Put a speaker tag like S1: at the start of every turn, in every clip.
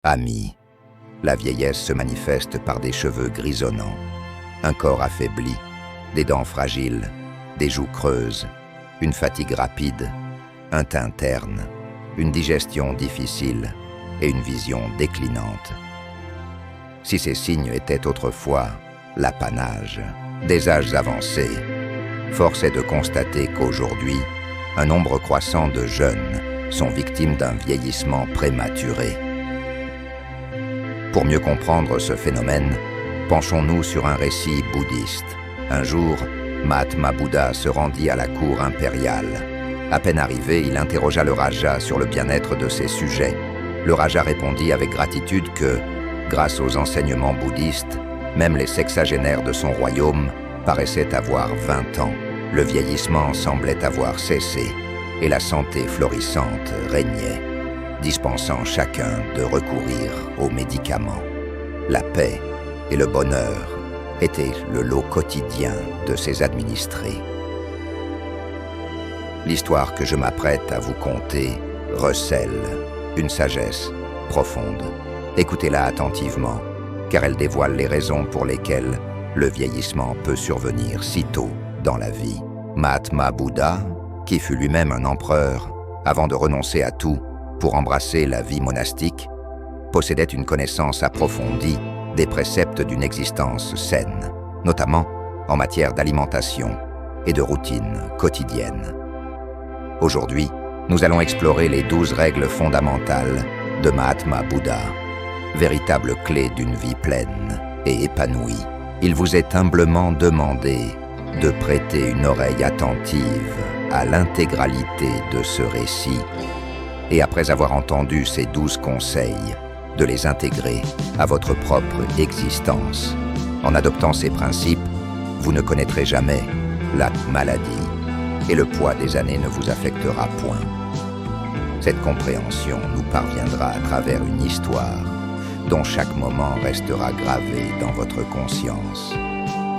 S1: Ami, la vieillesse se manifeste par des cheveux grisonnants, un corps affaibli, des dents fragiles, des joues creuses, une fatigue rapide, un teint terne, une digestion difficile et une vision déclinante. Si ces signes étaient autrefois l'apanage des âges avancés, force est de constater qu'aujourd'hui, un nombre croissant de jeunes sont victimes d'un vieillissement prématuré. Pour mieux comprendre ce phénomène, penchons-nous sur un récit bouddhiste. Un jour, Mahatma Bouddha se rendit à la cour impériale. À peine arrivé, il interrogea le Raja sur le bien-être de ses sujets. Le Raja répondit avec gratitude que, grâce aux enseignements bouddhistes, même les sexagénaires de son royaume paraissaient avoir 20 ans. Le vieillissement semblait avoir cessé et la santé florissante régnait, dispensant chacun de recourir aux médicaments. La paix et le bonheur étaient le lot quotidien de ses administrés. L'histoire que je m'apprête à vous conter recèle une sagesse profonde. Écoutez-la attentivement, car elle dévoile les raisons pour lesquelles le vieillissement peut survenir si tôt dans la vie. Mahatma Bouddha, qui fut lui-même un empereur, avant de renoncer à tout pour embrasser la vie monastique, possédait une connaissance approfondie des préceptes d'une existence saine, notamment en matière d'alimentation et de routine quotidienne. Aujourd'hui, nous allons explorer les 12 règles fondamentales de Mahatma Bouddha, véritable clé d'une vie pleine et épanouie. Il vous est humblement demandé de prêter une oreille attentive à l'intégralité de ce récit et après avoir entendu ces 12 conseils, de les intégrer à votre propre existence. En adoptant ces principes, vous ne connaîtrez jamais la maladie et le poids des années ne vous affectera point. Cette compréhension nous parviendra à travers une histoire dont chaque moment restera gravé dans votre conscience,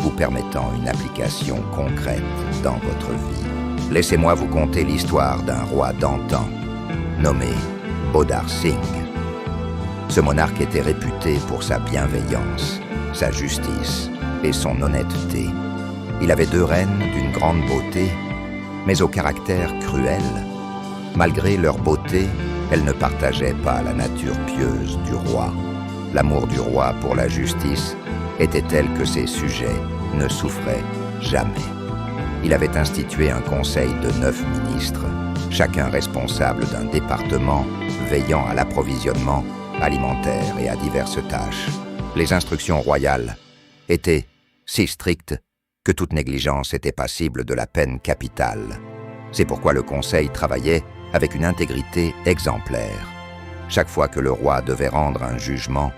S1: vous permettant une application concrète dans votre vie. Laissez-moi vous conter l'histoire d'un roi d'antan, nommé Bodhar Singh. Ce monarque était réputé pour sa bienveillance, sa justice et son honnêteté. Il avait 2 reines d'une grande beauté, mais au caractère cruel. Malgré leur beauté, elles ne partageaient pas la nature pieuse du roi. L'amour du roi pour la justice était tel que ses sujets ne souffraient jamais. Il avait institué un conseil de 9 ministres, chacun responsable d'un département veillant à l'approvisionnement alimentaire et à diverses tâches. Les instructions royales étaient si strictes que toute négligence était passible de la peine capitale. C'est pourquoi le conseil travaillait avec une intégrité exemplaire. Chaque fois que le roi devait rendre un jugement,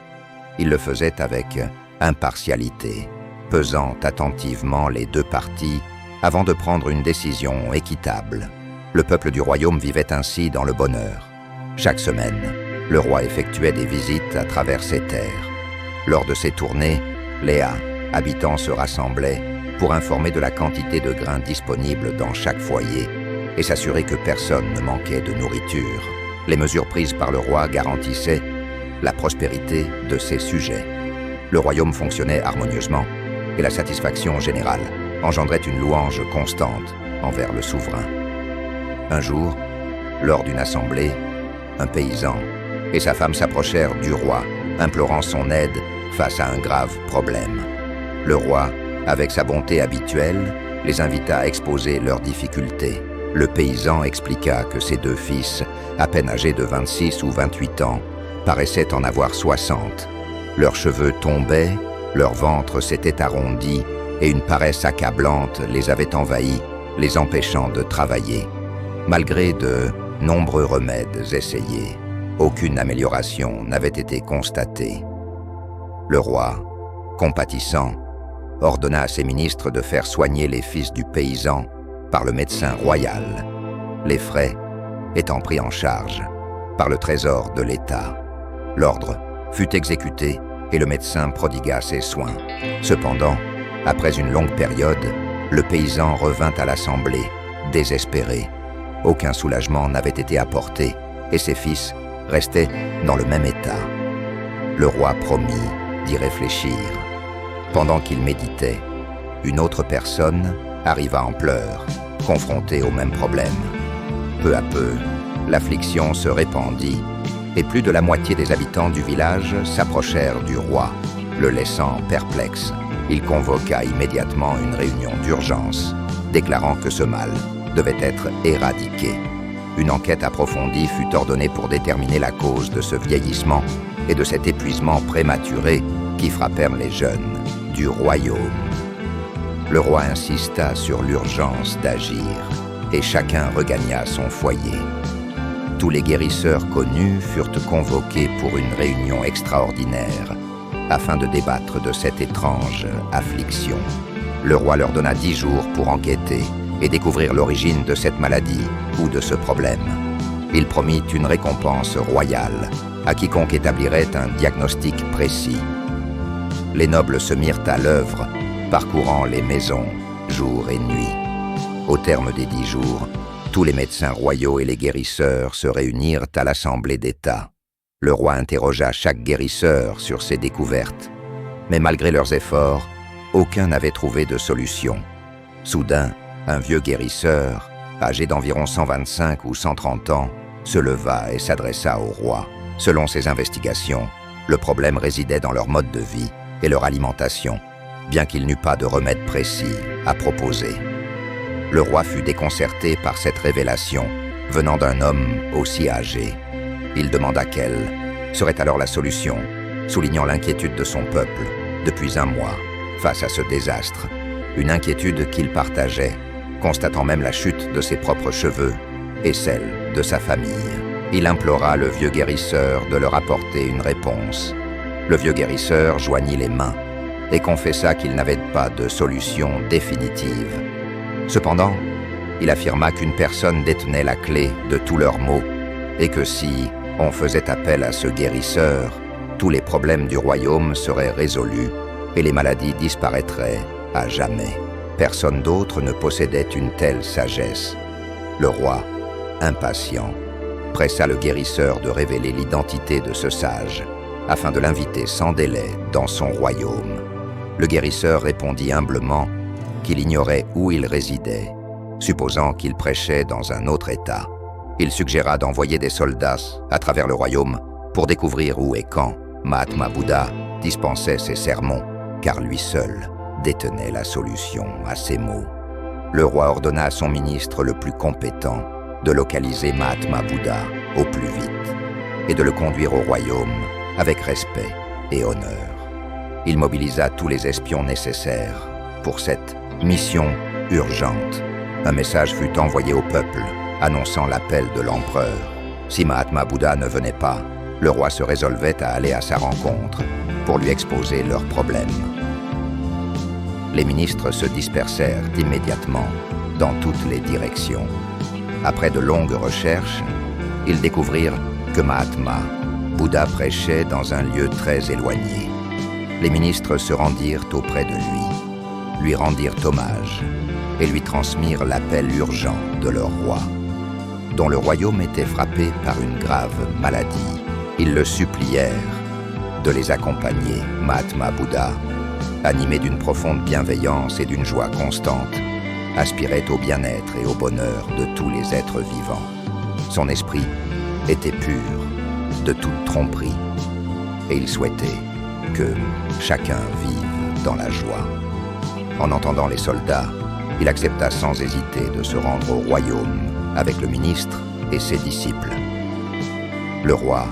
S1: il le faisait avec impartialité, pesant attentivement les 2 parties avant de prendre une décision équitable. Le peuple du royaume vivait ainsi dans le bonheur. Chaque semaine, le roi effectuait des visites à travers ses terres. Lors de ces tournées, les habitants se rassemblaient pour informer de la quantité de grains disponibles dans chaque foyer et s'assurer que personne ne manquait de nourriture. Les mesures prises par le roi garantissaient la prospérité de ses sujets. Le royaume fonctionnait harmonieusement et la satisfaction générale engendrait une louange constante envers le souverain. Un jour, lors d'une assemblée, un paysan et sa femme s'approchèrent du roi, implorant son aide face à un grave problème. Le roi, avec sa bonté habituelle, les invita à exposer leurs difficultés. Le paysan expliqua que ses 2 fils, à peine âgés de 26 ou 28 ans, paraissaient en avoir 60. Leurs cheveux tombaient, leur ventre s'était arrondi et une paresse accablante les avait envahis, les empêchant de travailler. Malgré de nombreux remèdes essayés, aucune amélioration n'avait été constatée. Le roi, compatissant, ordonna à ses ministres de faire soigner les fils du paysan par le médecin royal, les frais étant pris en charge par le trésor de l'État. L'ordre fut exécuté et le médecin prodigua ses soins. Cependant, après une longue période, le paysan revint à l'assemblée, désespéré. Aucun soulagement n'avait été apporté et ses fils restaient dans le même état. Le roi promit d'y réfléchir. Pendant qu'il méditait, une autre personne arriva en pleurs, confrontée au même problème. Peu à peu, l'affliction se répandit et plus de la moitié des habitants du village s'approchèrent du roi, le laissant perplexe. Il convoqua immédiatement une réunion d'urgence, déclarant que ce mal devait être éradiqué. Une enquête approfondie fut ordonnée pour déterminer la cause de ce vieillissement et de cet épuisement prématuré qui frappèrent les jeunes du royaume. Le roi insista sur l'urgence d'agir et chacun regagna son foyer. Tous les guérisseurs connus furent convoqués pour une réunion extraordinaire afin de débattre de cette étrange affliction. Le roi leur donna 10 jours pour enquêter et découvrir l'origine de cette maladie ou de ce problème. Il promit une récompense royale à quiconque établirait un diagnostic précis. Les nobles se mirent à l'œuvre, parcourant les maisons, jour et nuit. Au terme des 10 jours, tous les médecins royaux et les guérisseurs se réunirent à l'Assemblée d'État. Le roi interrogea chaque guérisseur sur ses découvertes, mais malgré leurs efforts, aucun n'avait trouvé de solution. Soudain, un vieux guérisseur, âgé d'environ 125 ou 130 ans, se leva et s'adressa au roi. Selon ses investigations, le problème résidait dans leur mode de vie et leur alimentation, bien qu'il n'eût pas de remède précis à proposer. Le roi fut déconcerté par cette révélation venant d'un homme aussi âgé. Il demanda quelle serait alors la solution, soulignant l'inquiétude de son peuple depuis un mois face à ce désastre, une inquiétude qu'il partageait, constatant même la chute de ses propres cheveux et celle de sa famille. Il implora le vieux guérisseur de leur apporter une réponse. Le vieux guérisseur joignit les mains et confessa qu'il n'avait pas de solution définitive. Cependant, il affirma qu'une personne détenait la clé de tous leurs maux et que si on faisait appel à ce guérisseur, tous les problèmes du royaume seraient résolus et les maladies disparaîtraient à jamais. Personne d'autre ne possédait une telle sagesse. Le roi, impatient, pressa le guérisseur de révéler l'identité de ce sage, afin de l'inviter sans délai dans son royaume. Le guérisseur répondit humblement qu'il ignorait où il résidait, supposant qu'il prêchait dans un autre État. Il suggéra d'envoyer des soldats à travers le royaume pour découvrir où et quand Mahatma Bouddha dispensait ses sermons, car lui seul détenait la solution à ses maux. Le roi ordonna à son ministre le plus compétent de localiser Mahatma Bouddha au plus vite et de le conduire au royaume avec respect et honneur. Il mobilisa tous les espions nécessaires pour cette mission urgente. Un message fut envoyé au peuple annonçant l'appel de l'empereur. Si Mahatma Bouddha ne venait pas, le roi se résolvait à aller à sa rencontre pour lui exposer leurs problèmes. Les ministres se dispersèrent immédiatement dans toutes les directions. Après de longues recherches, ils découvrirent que Mahatma Bouddha prêchait dans un lieu très éloigné. Les ministres se rendirent auprès de lui rendirent hommage et lui transmirent l'appel urgent de leur roi, dont le royaume était frappé par une grave maladie. Ils le supplièrent de les accompagner. Mahatma Bouddha, animé d'une profonde bienveillance et d'une joie constante, aspirait au bien-être et au bonheur de tous les êtres vivants. Son esprit était pur de toute tromperie et il souhaitait que chacun vive dans la joie. En entendant les soldats, il accepta sans hésiter de se rendre au royaume avec le ministre et ses disciples. Le roi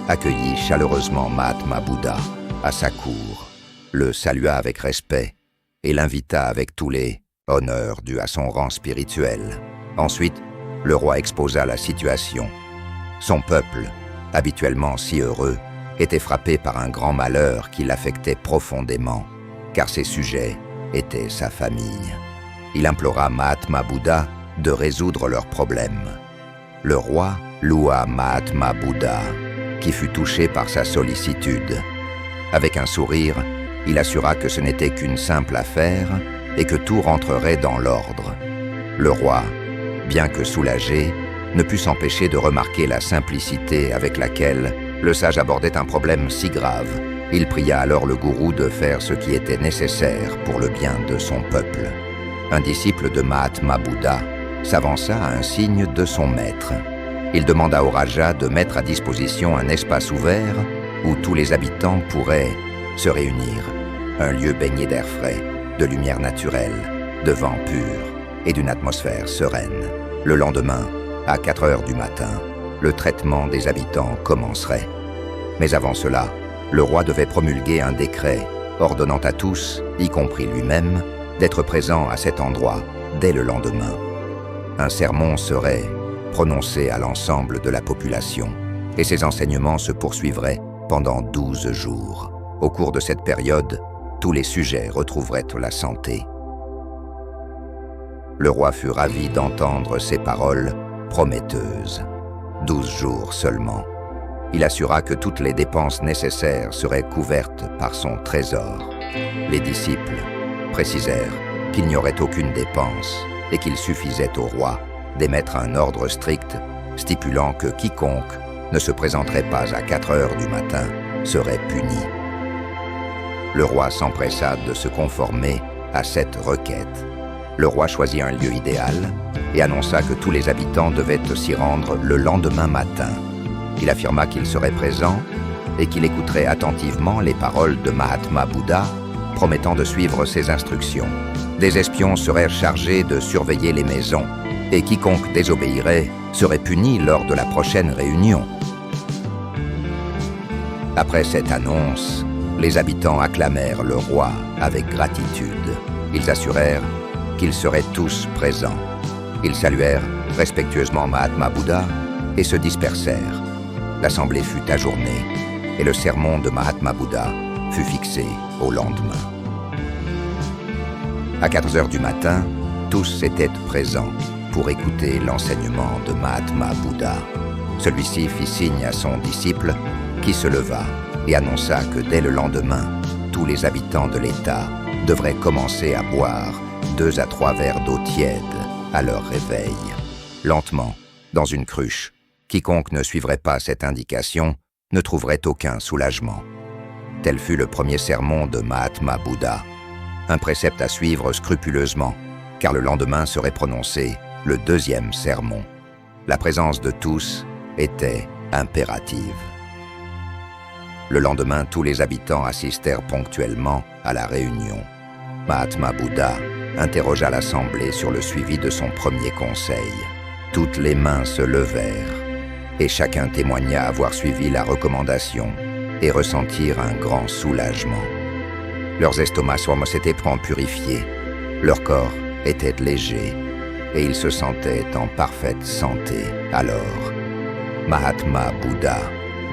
S1: accueillit chaleureusement Mahatma Bouddha à sa cour, le salua avec respect et l'invita avec tous les honneurs dus à son rang spirituel. Ensuite, le roi exposa la situation. Son peuple, habituellement si heureux, était frappé par un grand malheur qui l'affectait profondément, car ses sujets étaient sa famille. Il implora Mahatma Bouddha de résoudre leurs problèmes. Le roi loua Mahatma Bouddha, qui fut touché par sa sollicitude. Avec un sourire, il assura que ce n'était qu'une simple affaire et que tout rentrerait dans l'ordre. Le roi, bien que soulagé, ne put s'empêcher de remarquer la simplicité avec laquelle Le sage abordait un problème si grave. Il pria alors le gourou de faire ce qui était nécessaire pour le bien de son peuple. Un disciple de Mahatma Bouddha s'avança à un signe de son maître. Il demanda au Raja de mettre à disposition un espace ouvert où tous les habitants pourraient se réunir. Un lieu baigné d'air frais, de lumière naturelle, de vent pur et d'une atmosphère sereine. Le lendemain, à 4 heures du matin, le traitement des habitants commencerait. Mais avant cela, le roi devait promulguer un décret ordonnant à tous, y compris lui-même, d'être présents à cet endroit dès le lendemain. Un sermon serait prononcé à l'ensemble de la population et ses enseignements se poursuivraient pendant 12 jours. Au cours de cette période, tous les sujets retrouveraient la santé. Le roi fut ravi d'entendre ces paroles prometteuses. 12 jours seulement. Il assura que toutes les dépenses nécessaires seraient couvertes par son trésor. Les disciples précisèrent qu'il n'y aurait aucune dépense et qu'il suffisait au roi d'émettre un ordre strict stipulant que quiconque ne se présenterait pas à 4 heures du matin serait puni. Le roi s'empressa de se conformer à cette requête. Le roi choisit un lieu idéal et annonça que tous les habitants devaient s'y rendre le lendemain matin. Il affirma qu'il serait présent et qu'il écouterait attentivement les paroles de Mahatma Bouddha, promettant de suivre ses instructions. Des espions seraient chargés de surveiller les maisons et quiconque désobéirait serait puni lors de la prochaine réunion. Après cette annonce, les habitants acclamèrent le roi avec gratitude. Ils assurèrent qu'ils seraient tous présents. Ils saluèrent respectueusement Mahatma Bouddha et se dispersèrent. L'assemblée fut ajournée et le sermon de Mahatma Bouddha fut fixé au lendemain. À 4 heures du matin, tous étaient présents pour écouter l'enseignement de Mahatma Bouddha. Celui-ci fit signe à son disciple qui se leva et annonça que dès le lendemain, tous les habitants de l'État devraient commencer à boire 2 à 3 verres d'eau tiède à leur réveil. Lentement, dans une cruche, quiconque ne suivrait pas cette indication ne trouverait aucun soulagement. Tel fut le premier sermon de Mahatma Bouddha, un précepte à suivre scrupuleusement, car le lendemain serait prononcé le 2e sermon. La présence de tous était impérative. Le lendemain, tous les habitants assistèrent ponctuellement à la réunion. Mahatma Bouddha interrogea l'assemblée sur le suivi de son premier conseil. Toutes les mains se levèrent et chacun témoigna avoir suivi la recommandation et ressentir un grand soulagement. Leurs estomacs s'étaient purifiés, leur corps était léger et ils se sentaient en parfaite santé. Alors, Mahatma Bouddha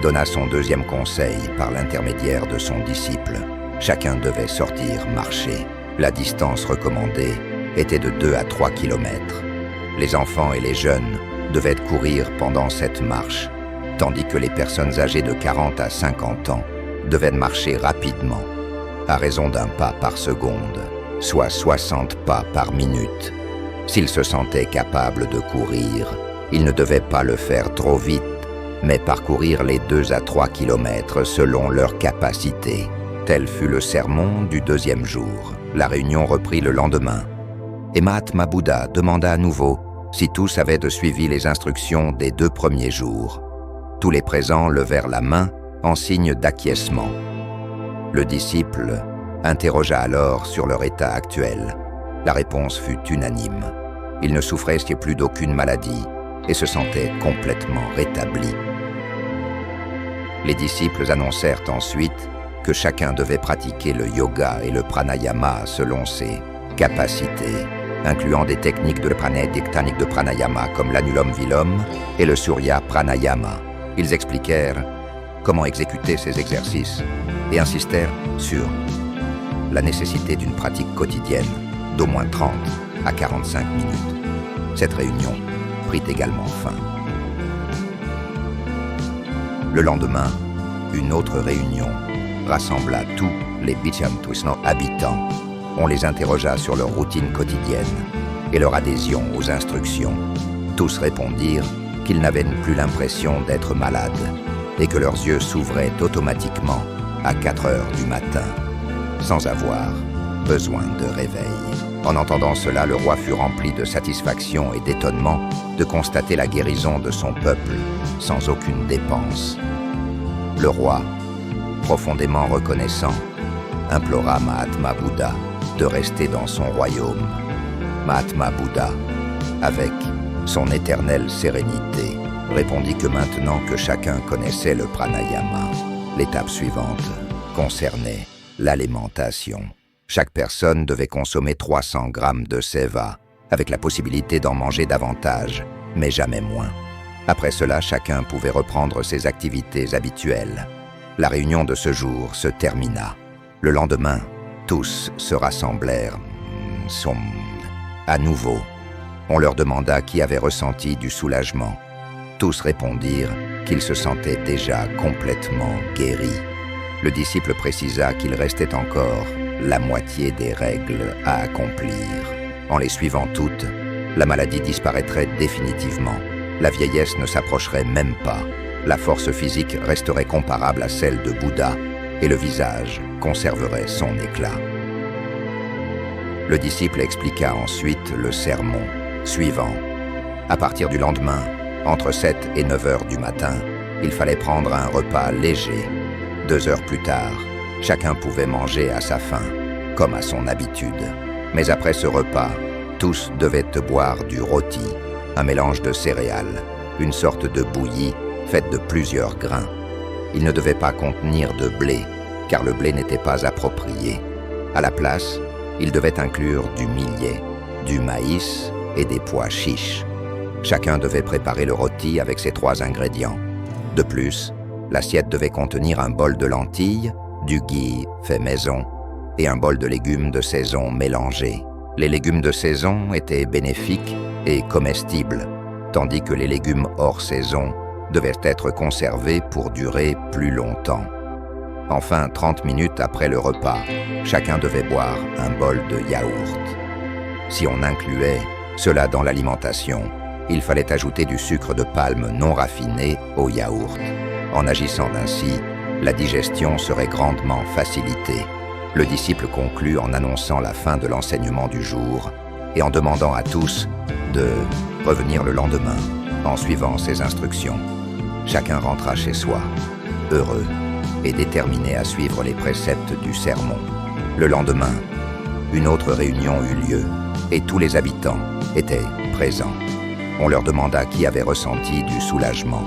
S1: donna son 2e conseil par l'intermédiaire de son disciple. Chacun devait sortir marcher. La distance recommandée était de 2 à 3 kilomètres. Les enfants et les jeunes devaient courir pendant cette marche, tandis que les personnes âgées de 40 à 50 ans devaient marcher rapidement, à raison d'un pas par seconde, soit 60 pas par minute. S'ils se sentaient capables de courir, ils ne devaient pas le faire trop vite, mais parcourir les 2 à 3 kilomètres selon leur capacité. Tel fut le sermon du 2e jour. La réunion reprit le lendemain, et Mahatma Bouddha demanda à nouveau si tous avaient suivi les instructions des 2 premiers jours. Tous les présents levèrent la main en signe d'acquiescement. Le disciple interrogea alors sur leur état actuel. La réponse fut unanime. Ils ne souffraient plus d'aucune maladie et se sentaient complètement rétablis. Les disciples annoncèrent ensuite que chacun devait pratiquer le yoga et le pranayama selon ses capacités, incluant des techniques de pranayama comme l'anulom vilom et le surya pranayama. Ils expliquèrent comment exécuter ces exercices et insistèrent sur la nécessité d'une pratique quotidienne d'au moins 30 à 45 minutes. Cette réunion prit également fin. Le lendemain, une autre réunion rassembla tous les Bichamtusno habitants. On les interrogea sur leur routine quotidienne et leur adhésion aux instructions. Tous répondirent qu'ils n'avaient plus l'impression d'être malades et que leurs yeux s'ouvraient automatiquement à 4 heures du matin, sans avoir besoin de réveil. En entendant cela, le roi fut rempli de satisfaction et d'étonnement de constater la guérison de son peuple sans aucune dépense. Le roi, profondément reconnaissant, implora Mahatma Bouddha de rester dans son royaume. Mahatma Bouddha, avec son éternelle sérénité, répondit que maintenant que chacun connaissait le pranayama, l'étape suivante concernait l'alimentation. Chaque personne devait consommer 300 grammes de séva, avec la possibilité d'en manger davantage, mais jamais moins. Après cela, chacun pouvait reprendre ses activités habituelles. La réunion de ce jour se termina. Le lendemain, tous se rassemblèrent. À nouveau, on leur demanda qui avait ressenti du soulagement. Tous répondirent qu'ils se sentaient déjà complètement guéris. Le disciple précisa qu'il restait encore la moitié des règles à accomplir. En les suivant toutes, la maladie disparaîtrait définitivement. La vieillesse ne s'approcherait même pas. La force physique resterait comparable à celle de Bouddha et le visage conserverait son éclat. Le disciple expliqua ensuite le sermon suivant. À partir du lendemain, entre 7 et 9 heures du matin, il fallait prendre un repas léger. 2 heures plus tard, chacun pouvait manger à sa faim, comme à son habitude. Mais après ce repas, tous devaient boire du rôti, un mélange de céréales, une sorte de bouillie faite de plusieurs grains. Il ne devait pas contenir de blé, car le blé n'était pas approprié. À la place, il devait inclure du millet, du maïs et des pois chiches. Chacun devait préparer le rôti avec ces 3 ingrédients. De plus, l'assiette devait contenir un bol de lentilles, du ghee fait maison et un bol de légumes de saison mélangés. Les légumes de saison étaient bénéfiques et comestibles, tandis que les légumes hors saison devaient être conservés pour durer plus longtemps. Enfin, 30 minutes après le repas, chacun devait boire un bol de yaourt. Si on incluait cela dans l'alimentation, il fallait ajouter du sucre de palme non raffiné au yaourt. En agissant ainsi, la digestion serait grandement facilitée. Le disciple conclut en annonçant la fin de l'enseignement du jour et en demandant à tous de revenir le lendemain en suivant ses instructions. Chacun rentra chez soi, heureux et déterminé à suivre les préceptes du sermon. Le lendemain, une autre réunion eut lieu et tous les habitants étaient présents. On leur demanda qui avait ressenti du soulagement.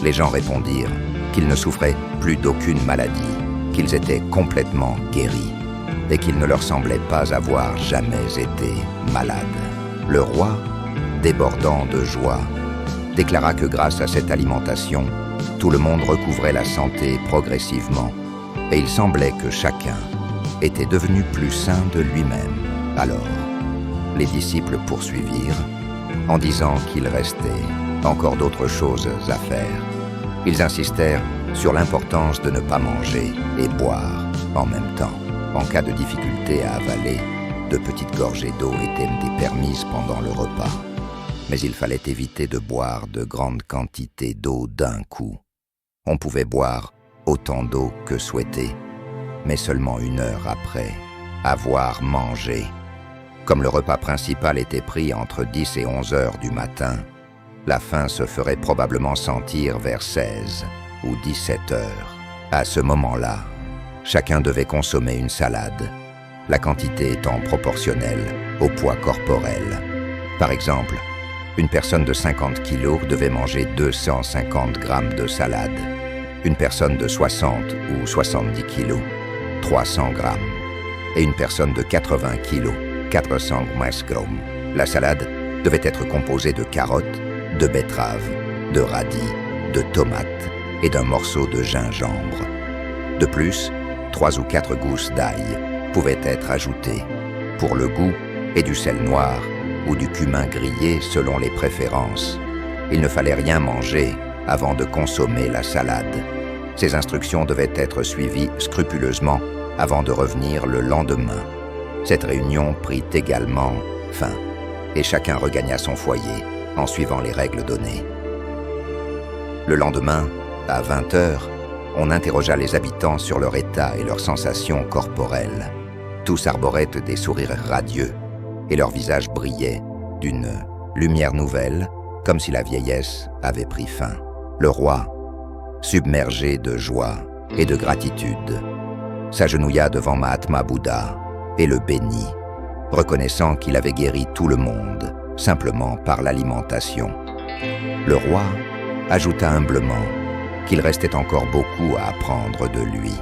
S1: Les gens répondirent qu'ils ne souffraient plus d'aucune maladie, qu'ils étaient complètement guéris et qu'il ne leur semblait pas avoir jamais été malades. Le roi, débordant de joie, déclara que grâce à cette alimentation, tout le monde recouvrait la santé progressivement et il semblait que chacun était devenu plus sain de lui-même. Alors, les disciples poursuivirent en disant qu'il restait encore d'autres choses à faire. Ils insistèrent sur l'importance de ne pas manger et boire en même temps. En cas de difficulté à avaler, de petites gorgées d'eau étaient permises pendant le repas. Mais il fallait éviter de boire de grandes quantités d'eau d'un coup. On pouvait boire autant d'eau que souhaité, mais seulement 1 heure après avoir mangé. Comme le repas principal était pris entre 10 et 11 heures du matin, la faim se ferait probablement sentir vers 16 ou 17 heures. À ce moment-là, chacun devait consommer une salade, la quantité étant proportionnelle au poids corporel. Par exemple, une personne de 50 kg devait manger 250 grammes de salade. Une personne de 60 ou 70 kg, 300 grammes. Et une personne de 80 kg, 400 grammes. La salade devait être composée de carottes, de betteraves, de radis, de tomates et d'un morceau de gingembre. De plus, 3 ou 4 gousses d'ail pouvaient être ajoutées pour le goût et du sel noir ou du cumin grillé selon les préférences. Il ne fallait rien manger avant de consommer la salade. Ces instructions devaient être suivies scrupuleusement avant de revenir le lendemain. Cette réunion prit également fin et chacun regagna son foyer en suivant les règles données. Le lendemain, À 20 heures, on interrogea les habitants sur leur état et leurs sensations corporelles. Tous arboraient des sourires radieux, et leurs visages brillaient d'une lumière nouvelle, comme si la vieillesse avait pris fin. Le roi, submergé de joie et de gratitude, s'agenouilla devant Mahatma Bouddha et le bénit, reconnaissant qu'il avait guéri tout le monde, simplement par l'alimentation. Le roi ajouta humblement qu'il restait encore beaucoup à apprendre de lui.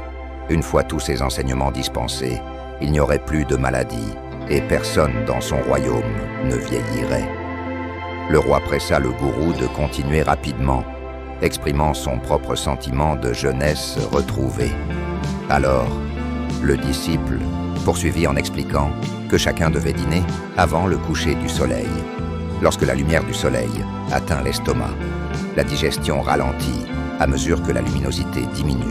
S1: Une fois tous ces enseignements dispensés, il n'y aurait plus de maladie et personne dans son royaume ne vieillirait. Le roi pressa le gourou de continuer rapidement, exprimant son propre sentiment de jeunesse retrouvée. Alors, le disciple poursuivit en expliquant que chacun devait dîner avant le coucher du soleil. Lorsque la lumière du soleil atteint l'estomac, la digestion ralentit à mesure que la luminosité diminue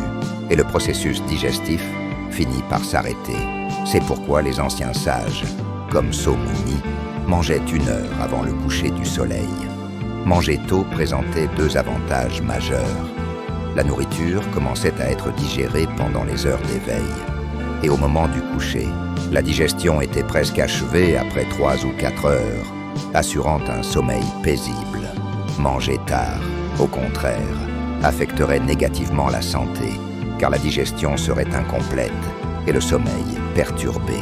S1: et le processus digestif finit par s'arrêter. C'est pourquoi les anciens sages, comme Somuni, mangeaient 1 heure avant le coucher du soleil. Manger tôt présentait 2 avantages majeurs. La nourriture commençait à être digérée pendant les heures d'éveil. Et au moment du coucher, la digestion était presque achevée après 3 ou 4 heures, assurant un sommeil paisible. Manger tard, au contraire, affecterait négativement la santé, car la digestion serait incomplète et le sommeil perturbé.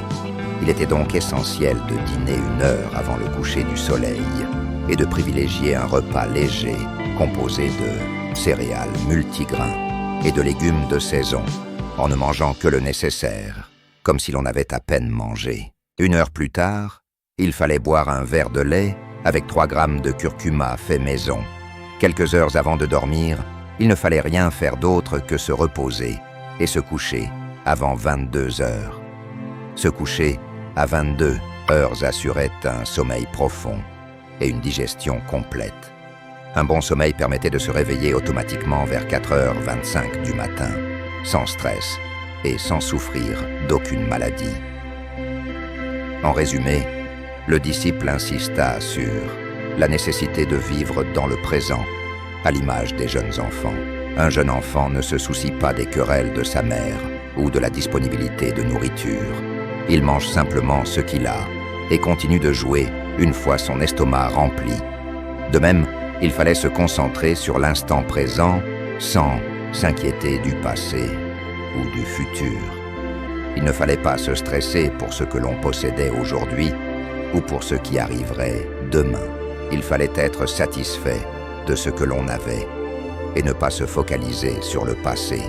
S1: Il était donc essentiel de dîner 1 heure avant le coucher du soleil et de privilégier un repas léger composé de céréales multigrains et de légumes de saison, en ne mangeant que le nécessaire, comme si l'on avait à peine mangé. 1 heure plus tard, il fallait boire un verre de lait avec 3 grammes de curcuma fait maison. Quelques heures avant de dormir, il ne fallait rien faire d'autre que se reposer et se coucher avant 22 heures. Se coucher à 22 heures assurait un sommeil profond et une digestion complète. Un bon sommeil permettait de se réveiller automatiquement vers 4h25 du matin, sans stress et sans souffrir d'aucune maladie. En résumé, le disciple insista sur la nécessité de vivre dans le présent, à l'image des jeunes enfants. Un jeune enfant ne se soucie pas des querelles de sa mère ou de la disponibilité de nourriture. Il mange simplement ce qu'il a et continue de jouer une fois son estomac rempli. De même, il fallait se concentrer sur l'instant présent sans s'inquiéter du passé ou du futur. Il ne fallait pas se stresser pour ce que l'on possédait aujourd'hui ou pour ce qui arriverait demain. Il fallait être satisfait de ce que l'on avait et ne pas se focaliser sur le passé.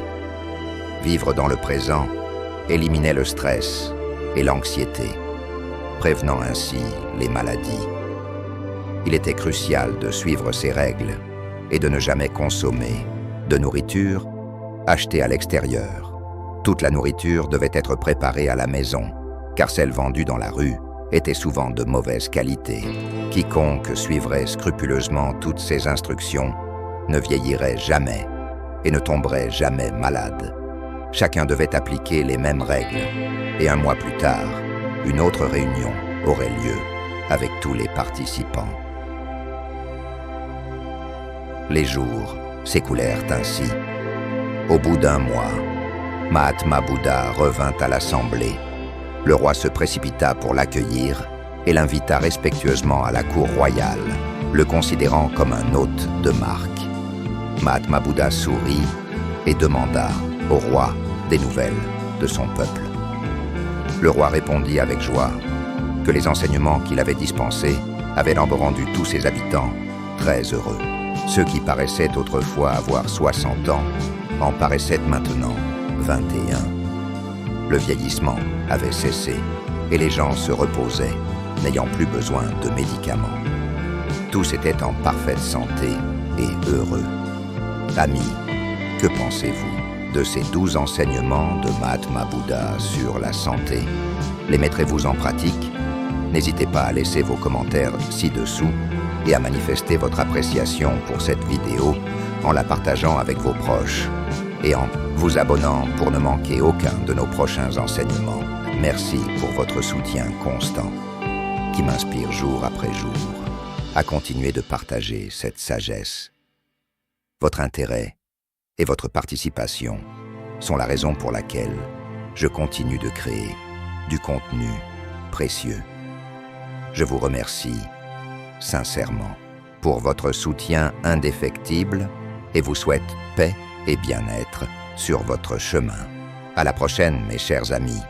S1: Vivre dans le présent éliminait le stress et l'anxiété, prévenant ainsi les maladies. Il était crucial de suivre ces règles et de ne jamais consommer de nourriture achetée à l'extérieur. Toute la nourriture devait être préparée à la maison, car celle vendue dans la rue était souvent de mauvaise qualité. Quiconque suivrait scrupuleusement toutes ces instructions ne vieillirait jamais et ne tomberait jamais malade. Chacun devait appliquer les mêmes règles, et 1 mois plus tard, une autre réunion aurait lieu avec tous les participants. Les jours s'écoulèrent ainsi. Au bout d'1 mois, Mahatma Bouddha revint à l'assemblée. Le roi se précipita pour l'accueillir et l'invita respectueusement à la cour royale, le considérant comme un hôte de marque. Mahatma Bouddha sourit et demanda au roi des nouvelles de son peuple. Le roi répondit avec joie que les enseignements qu'il avait dispensés avaient rendu tous ses habitants très heureux. Ceux qui paraissaient autrefois avoir 60 ans en paraissaient maintenant 21. Le vieillissement avait cessé et les gens se reposaient, n'ayant plus besoin de médicaments. Tous étaient en parfaite santé et heureux. Amis, que pensez-vous de ces 12 enseignements de Mahatma Bouddha sur la santé? Les mettrez-vous en pratique? N'hésitez pas à laisser vos commentaires ci-dessous et à manifester votre appréciation pour cette vidéo en la partageant avec vos proches et en vous abonnant pour ne manquer aucun de nos prochains enseignements. Merci pour votre soutien constant qui m'inspire jour après jour à continuer de partager cette sagesse. Votre intérêt et votre participation sont la raison pour laquelle je continue de créer du contenu précieux. Je vous remercie sincèrement pour votre soutien indéfectible et vous souhaite paix et bien-être sur votre chemin. À la prochaine, mes chers amis.